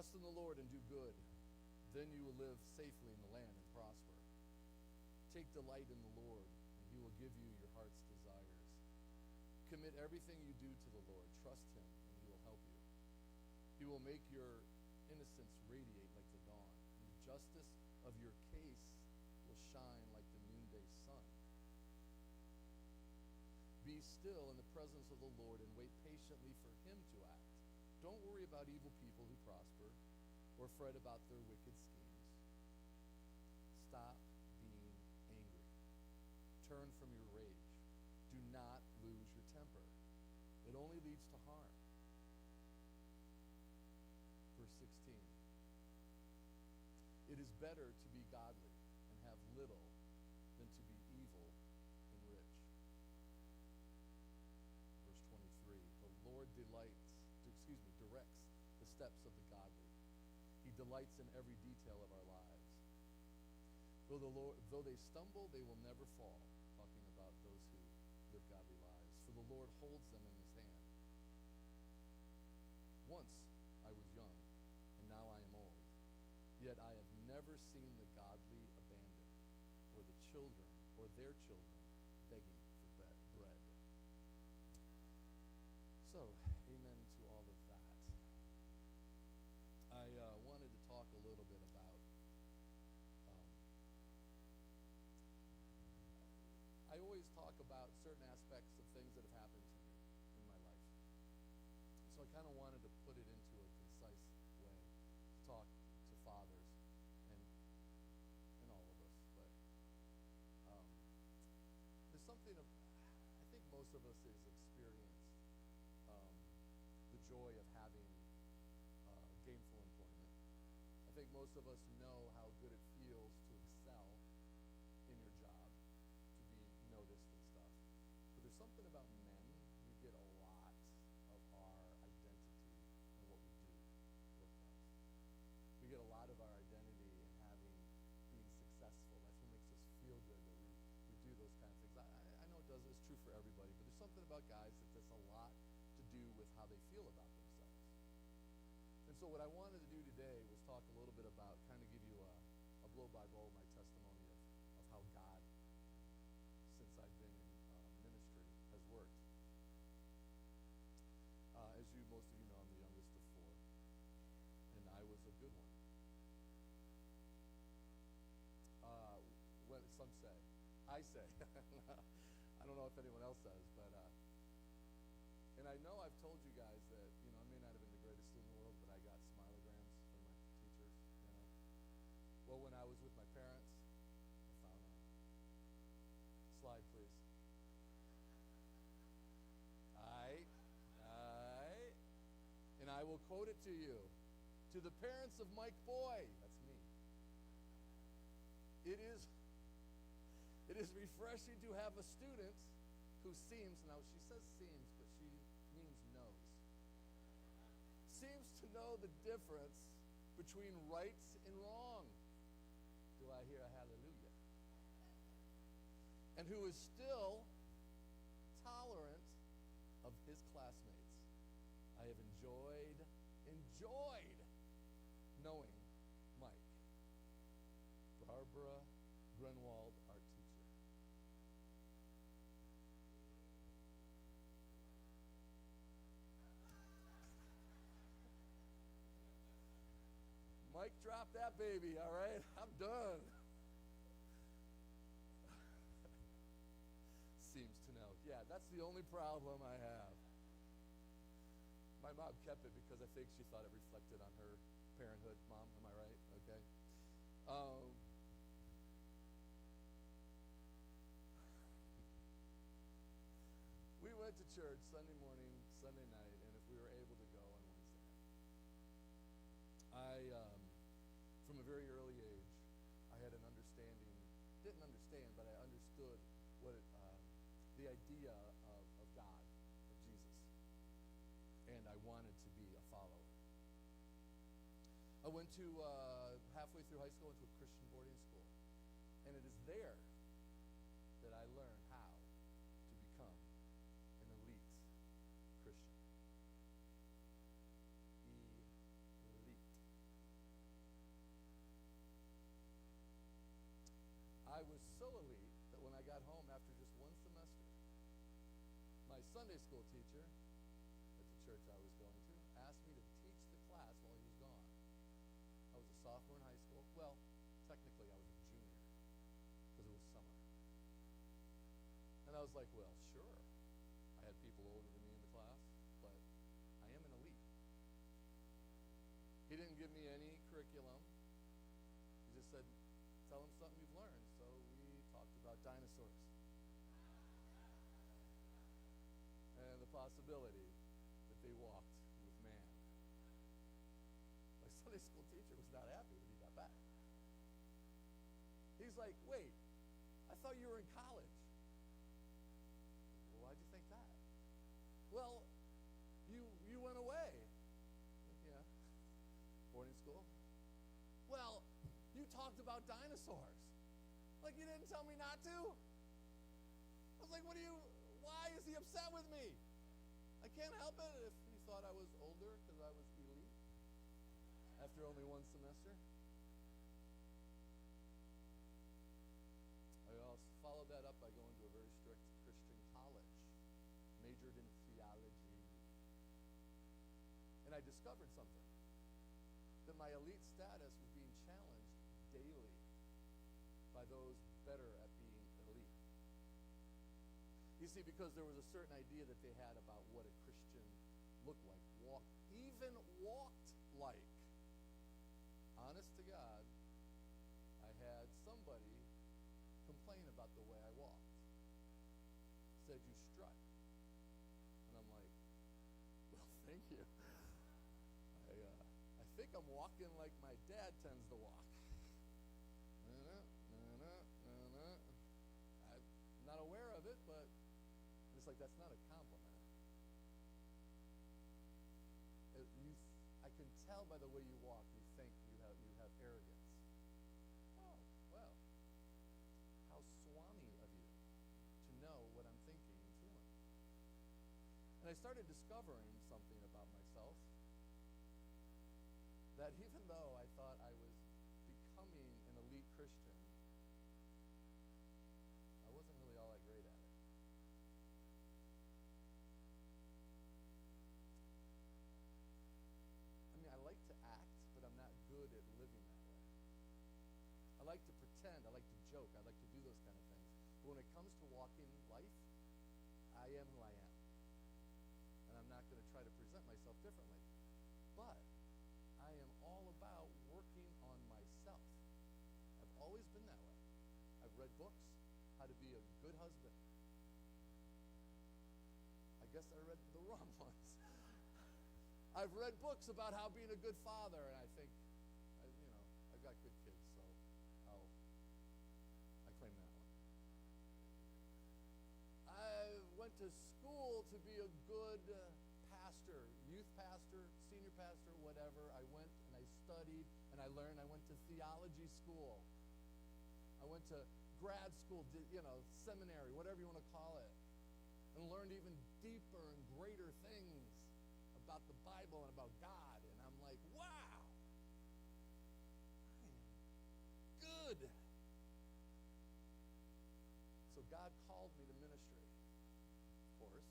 Trust in the Lord and do good. Then you will live safely in the land and prosper. Take delight in the Lord, and he will give you your heart's desires. Commit everything you do to the Lord. Trust him, and he will help you. He will make your innocence radiate like the dawn, and the justice of your case will shine like the noonday sun. Be still in the presence of the Lord and wait patiently for him to act. Don't worry about evil people who prosper or fret about their wicked schemes. Stop being angry. Turn from your rage. Do not lose your temper. It only leads to harm. Verse 16. It is better to be godly and have little than to be evil and rich. Verse 23. The Lord directs the steps of the godly. He delights in every detail of our lives. Though they stumble, they will never fall. Talking about those who live godly lives. For the Lord holds them in his hand. Once I was young, and now I am old. Yet I have never seen the godly abandoned, or the children, or their children, begging for bread. So, amen to all of that. I wanted to talk a little bit about, I always talk about certain aspects of things that have happened to me in my life. So I kind of wanted to put it into a concise way to talk to fathers and all of us. But there's something of, I think most of us has experienced the joy of having gainful employment. I think most of us know how good it feels to excel in your job, to be noticed and stuff. But there's something about men, we get a lot of our identity in what we do work-wise. We get a lot of our identity in being successful. That's what makes us feel good, that we do those kind of things. I know it does, it's true for everybody, but there's something about guys that does a lot to do with how they feel about themselves. And so what I wanted to do today was talk a little bit about, kind of give you a blow-by-blow of my testimony of how God, since I've been in ministry, has worked. As most of you know, I'm the youngest of four, and I was a good one. When some say, I say, I don't know if anyone else says, but and I know I've told you guys that, I may not have been the greatest student in the world, but I got smilograms from my teachers, Well, when I was with my parents, I found out. Slide, please. And I will quote it to you. To the parents of Mike Boy, that's me. It is refreshing to have a student who seems, now she says seems, but she means knows. Seems to know the difference between right and wrong. Do I hear a hallelujah? And who is still tolerant of his classmates. I have enjoyed knowing Mike. Barbara Grunwald, our teacher. Mike, drop that baby, all right? I'm done. Seems to know. Yeah, that's the only problem I have. My mom kept it because I think she thought it reflected on her parenthood. Mom, am I right? Okay. We went to church Sunday morning, Sunday night, and if we were able to go on Wednesday night. From a very early age, I had an understanding, didn't understand, but I understood what the idea of God, of Jesus. And I wanted to be a follower. I went to, halfway through high school, I went to a Christian boarding school. And it is there that I learned how to become an elite Christian. Elite. my Sunday school teacher at the church I was going to asked me to teach the class while he was gone. I was a sophomore in high school. Well, technically I was a junior because it was summer. And I was like, well, sure. I had people older than me in the class, but I am an elite. He didn't give me any curriculum. He just said, tell them something you've learned. So we talked about dinosaurs and the possibility that they walked with man. My Sunday school teacher was not happy when he got back. He's like, wait, I thought you were in college. Well, why'd you think that? Well, you went away. Yeah. Boarding school. Well, you talked about dinosaurs. Like you didn't tell me not to. I was like, why is he upset with me? I can't help it if he thought I was older because I was elite after only one semester. I also followed that up by going to a very strict Christian college, majored in theology. And I discovered something, that my elite status was being challenged daily by those better at being elite. You see, because there was a certain idea that they had about what a Christian looked like, even walked like. Honest to God, I had somebody complain about the way I walked. Said you strut. And I'm like, well, thank you. I think I'm walking like my dad tends to walk. I'm not aware of it, but it's like that's not a compliment. I can tell by the way you walk, you think you have arrogance. Oh, well, how swami of you to know what I'm thinking and feeling. And I started discovering something about myself, that even though I thought I was becoming an elite Christian, I wasn't really all that great at it. I mean, I like to act, but I'm not good at living that way. I like to pretend, I like to joke, I like to do those kind of things. But when it comes to walking life, I am who I am. And I'm not going to try to present myself differently. But I am all about working on myself. I've always been that way. I've read books, how to be a good husband. I guess I read the wrong ones. I've read books about how being a good father, and I think, I've got good kids, so I claim that one. I went to school to be a good pastor, youth pastor, senior pastor, whatever. I went and I studied and I learned. I went to theology school. I went to grad school, seminary, whatever you want to call it, and learned even deeper and greater things about the Bible and about God. And I'm like, wow, I am good. So God called me to ministry, of course,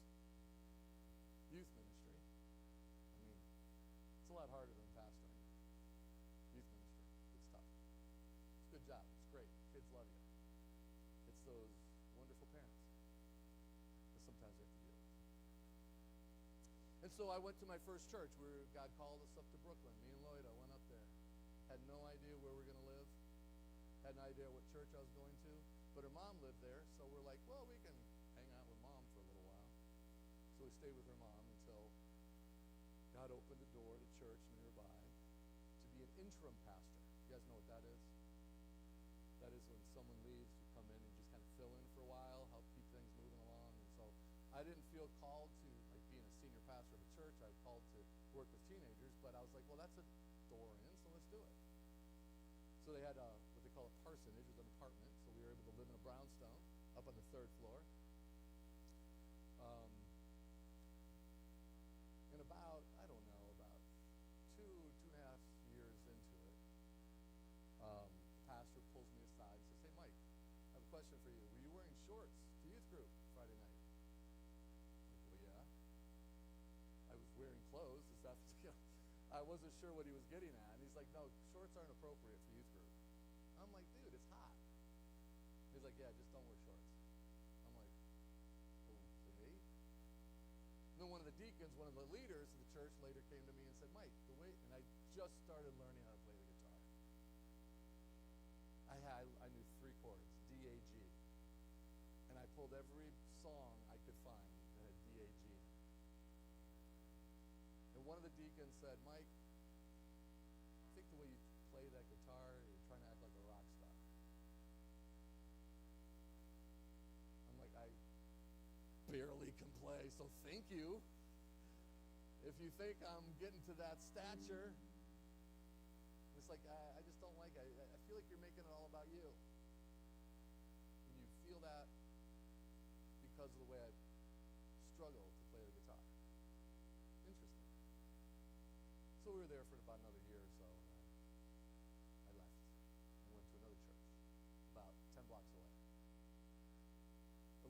youth ministry. I mean, it's a lot harder than pastoring. Youth ministry, it's tough. It's a good job. It's great. Kids love you. It's those wonderful parents that sometimes you have to deal with. And so I went to my first church where God called us up to Brooklyn. Me and Lloyd, I went up there. Had no idea where we were going to live. Had no idea what church I was going to. But her mom lived there, so we're like, well, we can hang out with mom for a little while. So we stayed with her mom until God opened the door to church nearby to be an interim pastor. You guys know what that is? That is when someone leaves, you come in and just kind of fill in for a while, help keep things moving along. And so I didn't feel called to being a senior pastor of a church. I was called to work with teenagers, but I was like, well, that's a door in, so let's do it. So they had what they call a parsonage. It was an apartment, so we were able to live in a brownstone up on the 3rd floor. And about 2.5 years into it, the pastor pulls me aside and says, hey, Mike, I have a question for you. Were you wearing shorts to youth group Friday night? I'm like, was wearing clothes and stuff. I wasn't sure what he was getting at. And he's like, no, shorts aren't appropriate for youth group. I'm like, dude, it's hot. He's like, yeah, just don't wear shorts. I'm like, okay. Then one of the deacons, one of the leaders of the church later came to me and said, Mike, and I just started learning how to play the guitar. I knew 3 chords, D, A, G. And I pulled every song I could find that had D, A, G in it. And one of the deacons said, Mike, I think the way you play that guitar, you're trying to act like a rock star. I'm like, I barely can play, so thank you. If you think I'm getting to that stature, it's like, I just don't like it. I feel like you're making it all about you. And you feel that because of the way I struggle to play the guitar. Interesting. So we were there for about another year or so, and I left and went to another church about 10 blocks away.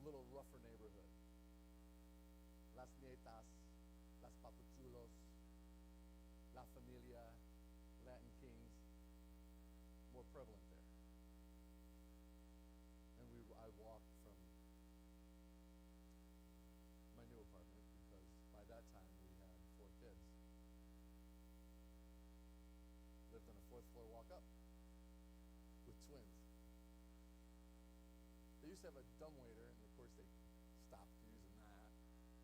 A little rougher neighborhood. Las Nietas, Las Papuchulos, La Familia, Latin Kings, more prevalent there. And I walked from my new apartment because by that time we had 4 kids. Lived on a 4th floor walk up with twins. They used to have a dumbwaiter, and of course they stopped using that.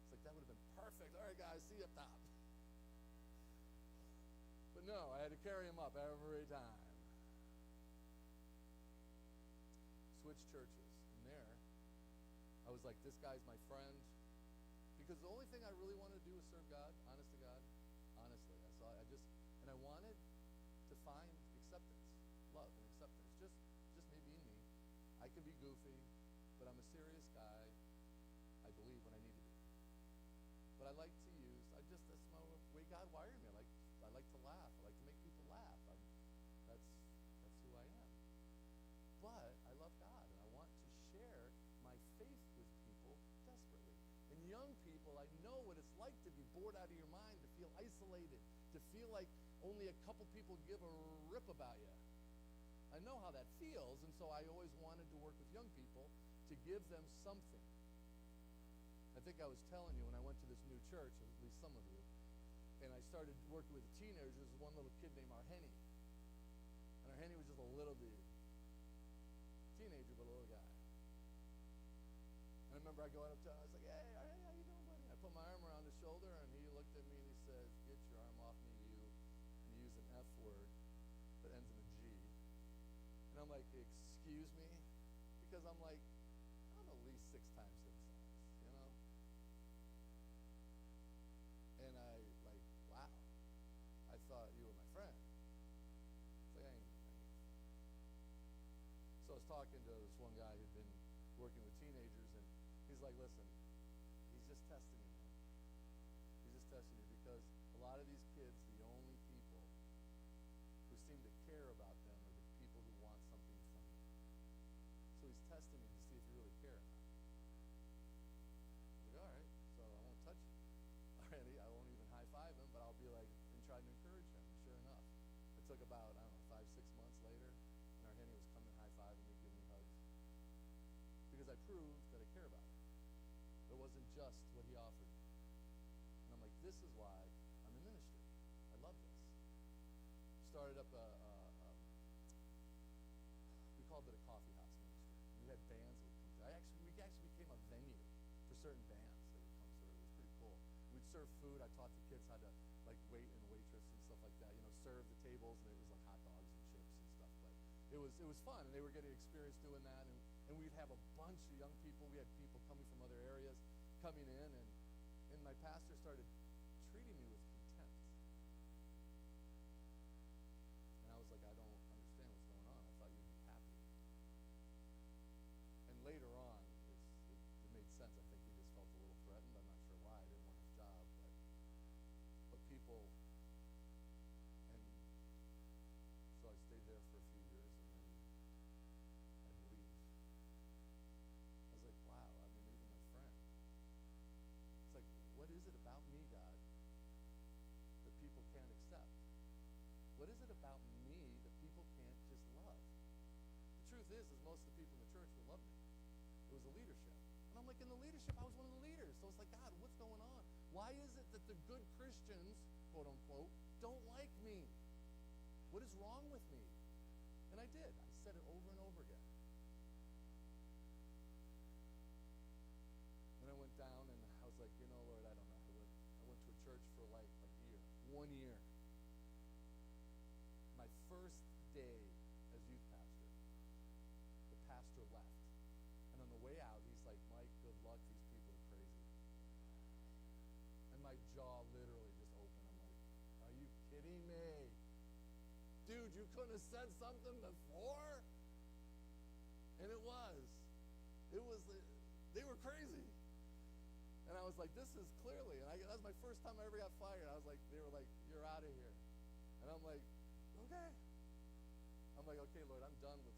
It's like, that would have been perfect. All right, guys, see you up top. But no, I had to carry him up every time. Switched churches. And there, I was like, this guy's my friend. Because the only thing I really wanted to do was serve God, honest to God. Honestly. And I wanted to find acceptance, love and acceptance. Just me being me. I can be goofy, but I'm a serious guy. I believe when I need to be. But I like to use, that's my way God wired me. I like to laugh. I like to make people laugh. That's who I am. But I love God, and I want to share my faith with people desperately. And young people, I know what it's like to be bored out of your mind, to feel isolated, to feel like only a couple people give a rip about you. I know how that feels, and so I always wanted to work with young people to give them something. I think I was telling you when I went to this new church, at least some of you, and I started working with the teenagers, there was one little kid named Arheni. And Arheni was just a little dude. Teenager, but a little guy. And I remember I going up to him, I was like, hey, Arheni, how you doing, buddy? I put my arm around his shoulder, and he looked at me and he says, get your arm off me, you. And he used an F word that ends in a G. And I'm like, excuse me? Because I'm like, I'm at least 6 times his size, you know? And I, like, wow. I thought you were my friend. It's like, I ain't your friend. So I was talking to this one guy who'd been working with teenagers, and he's like, listen, he's just testing you, man. He's just testing you because a lot of these kids, the only people who seem to care about them are the people who want something from you. So he's testing you to see if you really care or not. I was like, all right, so I won't touch you already. I won't even high-five him, but I'll be like, and try to encourage him. And sure enough, it took about, 5, 6 months later, and Arheni was coming high-fiving me, giving me hugs. Because I proved that I care about him. It wasn't just what he offered me. And I'm like, this is why I'm in ministry. I love this. Started up we called it a coffee house ministry. We had bands that would come through. We actually became a venue for certain bands that would come through. It was pretty cool. We'd serve food. I taught the kids how to wait and waitress and stuff like that. Serve the tables, and it was like hot dogs and chips and stuff. But it was fun, and they were getting experience doing that. And we'd have a bunch of young people. We had people coming from other areas coming in, and my pastor started treating me with contempt. And I was like, I don't understand what's going on. I thought you'd be happy. And later on, it made sense. I think he just felt a little threatened. I'm not sure why. I didn't want his job. But people, and so I stayed there for a few years, and then I had to leave. I was like, wow, I mean, even my friend. It's like, what is it about me, God? truth is most of the people in the church would love me. It was the leadership. And I'm like, in the leadership, I was one of the leaders. So it's like, God, what's going on? Why is it that the good Christians, quote unquote, don't like me? What is wrong with me? And I did. I said it over and over again. Then I went down and I was like, Lord, I don't know. I went to a church for like a year. 1 year. My first day as youth pastor, the pastor left. And on the way out, he's like, Mike, good luck. These people are crazy. And my jaw literally just opened. I'm like, are you kidding me? Dude, you couldn't have said something before? And it was. They were crazy. And I was like, this is clearly, and that was my first time I ever got fired. I was like, they were like, you're out of here. And I'm like, okay. I'm like, okay, Lord, I'm done with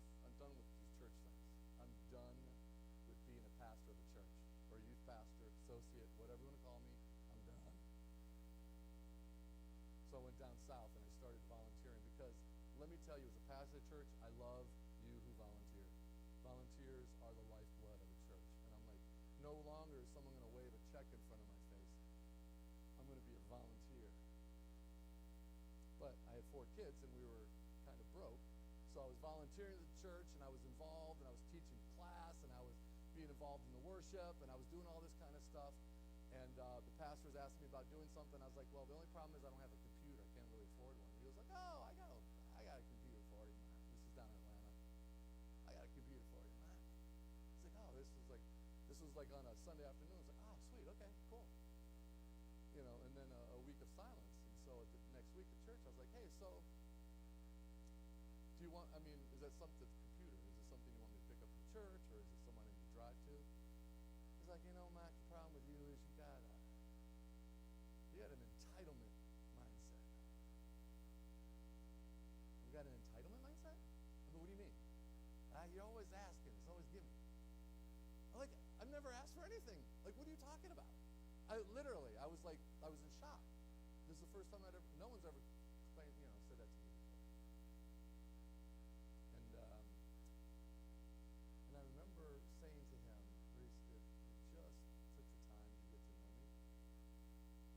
these church things. I'm done with being a pastor of a church, or a youth pastor, associate, whatever you want to call me. I'm done. So I went down south and I started volunteering because, let me tell you, as a pastor of the church, I love you who volunteer. Volunteers are the lifeblood of a church. And I'm like, no longer is someone going to wave a check in front of my face. I'm going to be a volunteer. But I had 4 kids and we were kind of broke. So I was volunteering at the church and I was involved and I was teaching class and I was being involved in the worship and I was doing all this kind of stuff. And the pastor was asking me about doing something. I was like, well, the only problem is I don't have a computer. I can't really afford one. He was like, oh, I got a computer for you, man. This is down in Atlanta. I got a computer for you, man. He's like, oh, this was like on a Sunday afternoon. I was like, oh, sweet, okay, cool. And then a week of silence. And so at the next week at church, I was like, hey, so is that something that's computer? Is it something you want me to pick up from church, or is it someone I need to drive to? He's like, Mac, the problem with you is you got an entitlement mindset. You got an entitlement mindset? What do you mean? You're always asking. It's always giving. I'm like, I've never asked for anything. Like, what are you talking about? I was in shock. This is the first time no one's ever said that to me before. And I remember saying to him, Reese, if you just took the time to get to know me,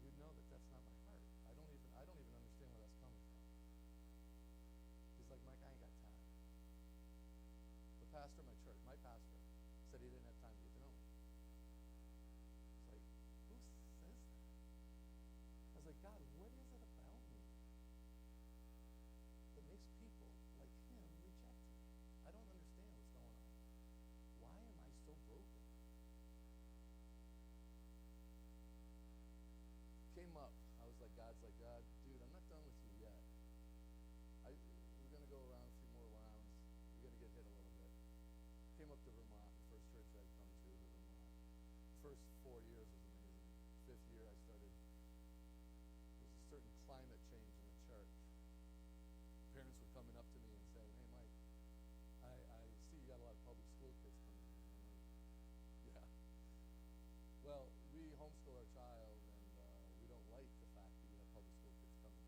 you'd know that that's not my heart. I don't even understand where that's coming from. He's like, Mike, I ain't got time. The pastor of my church, my pastor, said he didn't have time to get to know me. It's like, who says that? I was like, God, what is it about me that makes people like him reject me? I don't understand what's going on. Why am I so broken? Came up. I was like, God, dude, I'm not done with you yet. We're going to go around a few more rounds. You're going to get hit a little bit. Came up to Vermont, the first church I'd come to was Vermont. The first 4 years was amazing. 5th year I started, there was a certain climate change in the church. Parents were coming up to me and saying, hey, Mike, I see you got a lot of public school kids coming in. I'm like, yeah. Well, we homeschool our child and we don't like the fact that you have public school kids coming.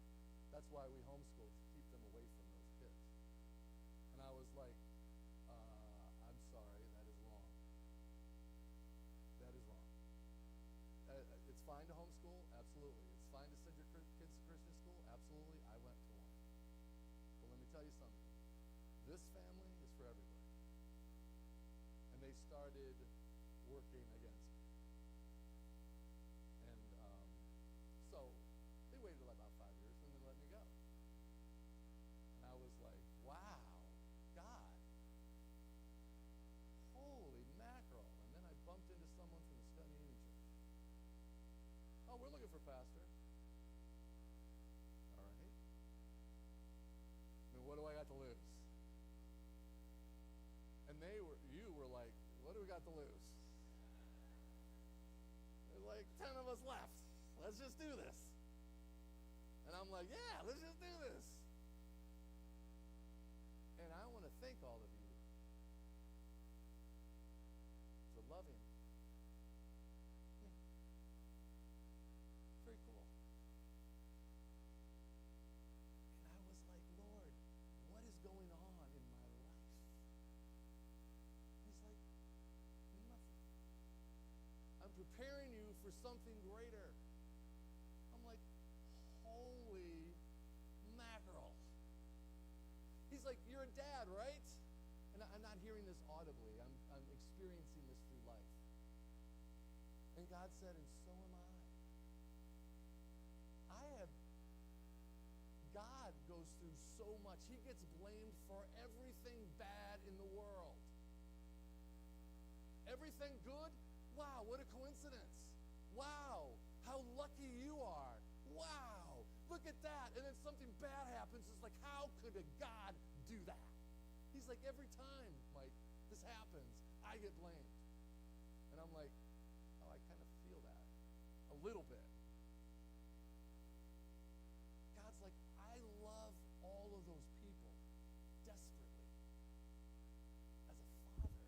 That's why we homeschool, to keep them away from those kids. And I was like, I'm sorry, that is wrong. That is wrong. It's fine to homeschool, absolutely. It's fine to send your kids to Christian school, absolutely. I went to one. But let me tell you something. This family is for everybody. And they started working against me. And so they waited about 5 years and then let me go. And I was like, wow, God. Holy mackerel. And then I bumped into someone from the Scott Union Church. Oh, we're looking for a pastor. All right. What do I got to lose? And you were like, what do we got to lose? There's like 10 of us left. Let's just do this. And I'm like, yeah, let's just do this. And I want to thank all of you for loving me. Very cool. And I was like, Lord, what is going on in my life? I'm not hearing this audibly. I'm experiencing this through life. And God said, and so am I. God goes through so much. He gets blamed for everything bad in the world. Everything good? Wow, what a coincidence. Wow, how lucky you are. Wow, look at that. And then something bad happens. It's like, how could a God do that? He's like, every time, Mike, this happens, I get blamed. And I'm like, oh, I kind of feel that a little bit. God's like, I love all of those people desperately. As a father,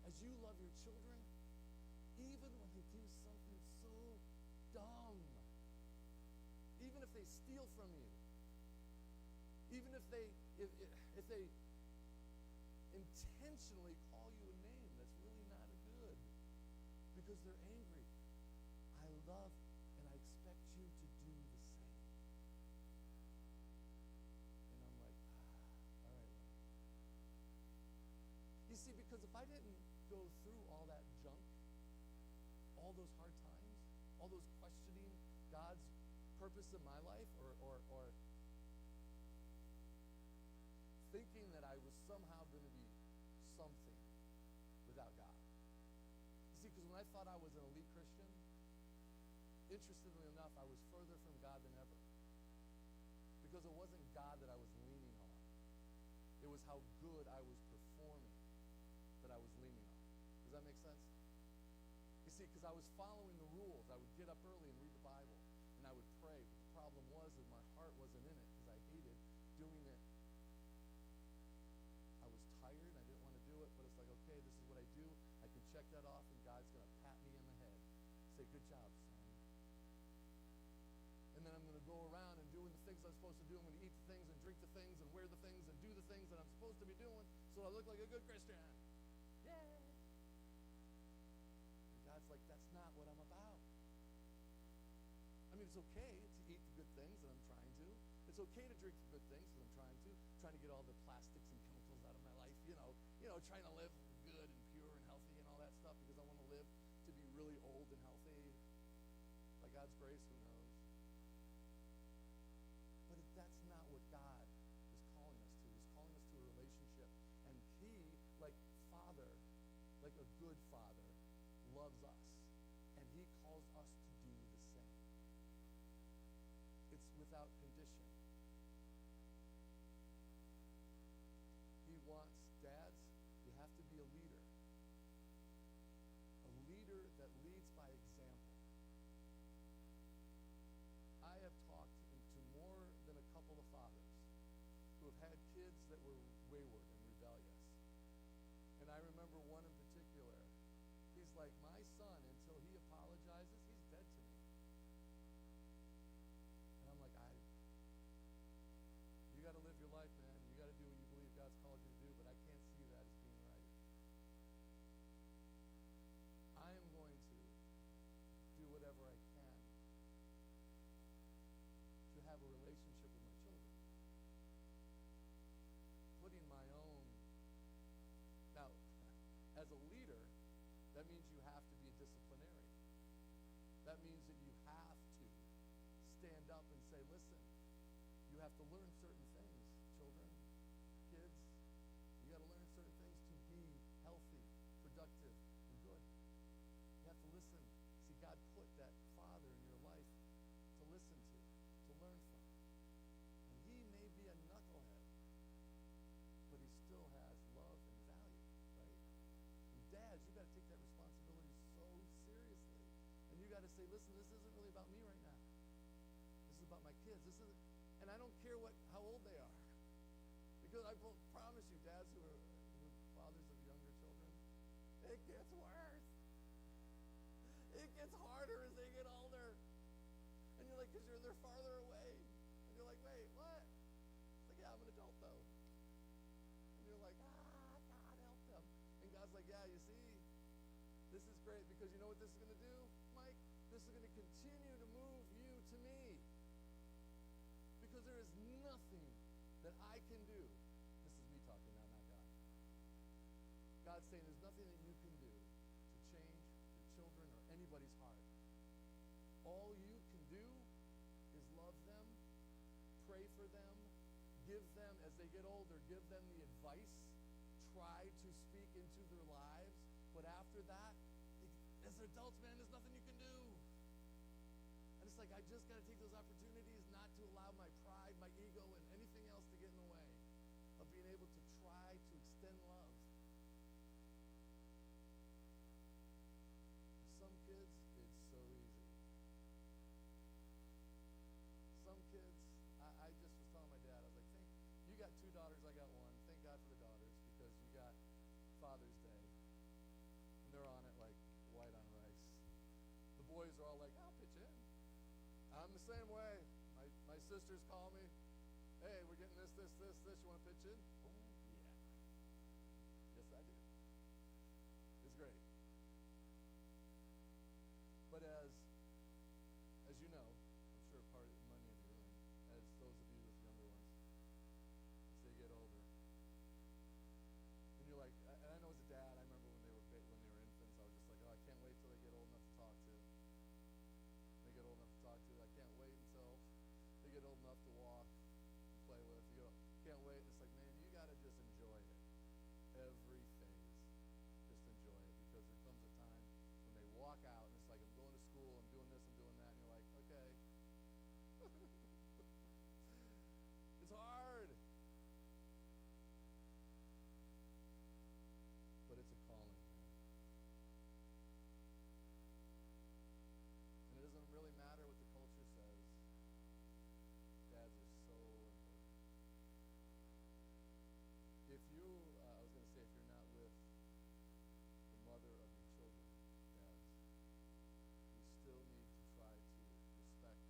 as you love your children, even when they do something so dumb, even if they steal from you, even if they intentionally call you a name that's really not good because they're angry, I love and I expect you to do the same. And I'm like, all right, Lord. You see, because if I didn't go through all that junk, all those hard times, all those questioning God's purpose in my life, or thinking that I was somehow going to be something without God. You see, because when I thought I was an elite Christian, interestingly enough, I was further from God than ever. Because it wasn't God that I was leaning on. It was how good I was performing that I was leaning on. Does that make sense? You see, because I was following the rules. I would get up early and read the Bible, and I would pray. But the problem was that my heart wasn't in it because I hated doing it. I was tired. I didn't want to do it, but it's like, okay, this is what I do. I can check that off, and God's going to pat me in the head. Say, good job, son. And then I'm going to go around and doing the things I'm supposed to do. I'm going to eat the things and drink the things and wear the things and do the things that I'm supposed to be doing so I look like a good Christian. Yay! And God's like, that's not what I'm about. I mean, it's okay to eat the good things that I'm trying to. It's okay to drink the good things that I'm trying to get all the plastics and chemicals out of my life, trying to live good and pure and healthy and all that stuff because I want to live to be really old and healthy. By God's grace, who knows? But that's not what God is calling us to. He's calling us to a relationship. And He, like Father, like a good Father, loves us. And He calls us to do the same. It's without condition. He wants, dads, you have to be a leader. A leader that leads by example. I have talked to more than a couple of fathers who have had kids that were wayward and rebellious. And I remember one in particular. He's like, my son, until he apologizes, he's dead to me. And I'm like, you got to live your life, man. You got to do what you believe God's called you to do, but I can't see that as being right. I am going to do whatever I can to have a relationship with my children. Putting my own... Now, as a leader, that means you have to be a disciplinarian. That means that you have to stand up and say, listen, you have to learn certain things, children, kids. You got to learn certain things to be healthy, productive, and good. You have to listen. See, God put that father in your life to listen to learn from. And he may be a knucklehead, but he still has love and value, right? And dads, you got to take that responsibility so seriously. And you got to say, listen, this isn't really about me right now. This is about my kids. This is, and I don't care how old they are. Because I promise you, dads who are fathers of younger children, it gets worse. It gets harder as they get older. And you're like, because they're farther away. And you're like, wait, what? It's like, yeah, I'm an adult though. And you're like, God help them. And God's like, yeah, you see, this is great because you know what this is going to do, Mike? This is going to continue to move you to me. Because there is nothing that I can do. This is me talking now, not God. God's saying there's nothing that you can do to change your children or anybody's heart. All you can do is love them, pray for them, give them, as they get older, give them the advice, try to speak into their lives. But after that, as adults, man, there's nothing you can do. And it's like, I just got to take those opportunities not to allow my pride, my ego, and anything else to get in the way of being able to try to extend love. Some kids, it's so easy. Some kids, I just was telling my dad, I was like, you got 2 daughters, I got 1. Thank God for the daughters, because you got Father's Day, and they're on it like white on rice. The boys are all like, I'll pitch in. I'm the same way. My sisters call me, hey, we're getting this, you want to pitch in? Oh, yeah. Yes, I do. It's great. But as you know, I'm sure many of you, and as those of you with younger ones, as they get older, and you're like, and I know as a dad, I remember when they were infants, I was just like, oh, I can't wait till they get old enough to talk to. They get old enough to talk to. I can't wait until they get old enough to walk, play with. Can't wait. And it's like, man, you got to just enjoy it. Every phase, just enjoy it, because there comes a time when they walk out, and it's like, I'm going to school, I'm doing this, I'm doing that, and you're like, okay. It's hard. But it's a calling, man. And it doesn't really matter what the culture says. Dads are so important. If you, I was going to say, if you're not with the mother of your children, dads, you still need to try to respect,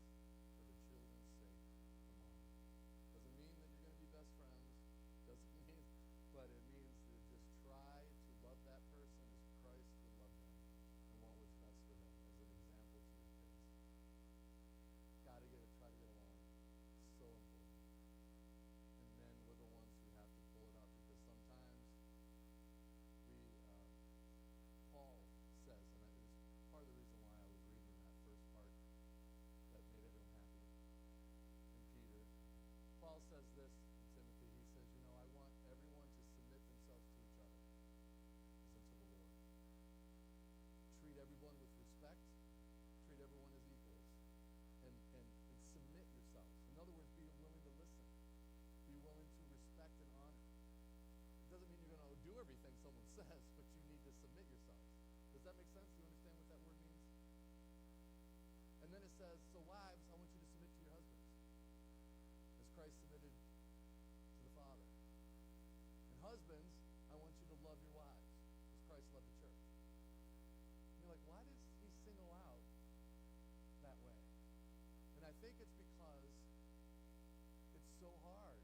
for the children's sake, the mom. Doesn't mean that you're going to be best friends. Doesn't mean, but it means to just try to love that person as Christ would love them and want what's best for them, as an example to your kids. Try to get along. So important. And men, we're the ones who have to pull it up, because sometimes Paul says, and it was part of the reason why I was reading that first part that made everyone happy in Peter. Paul says this in Timothy. He says, I want everyone to submit themselves to each other as unto the Lord. Treat everyone with respect. Treat everyone as equals. And submit yourselves. In other words, be willing to listen. Be willing to respect and honor. It doesn't mean you're going to do everything someone says, but you need to submit yourselves. Does that make sense? Do you understand what that word means? And then it says, so wives, I want you to submit to your husbands, as Christ submitted to the Father. And husbands, I want you to love your wives, as Christ loved the church. And you're like, why does he single out that way? And I think it's because it's so hard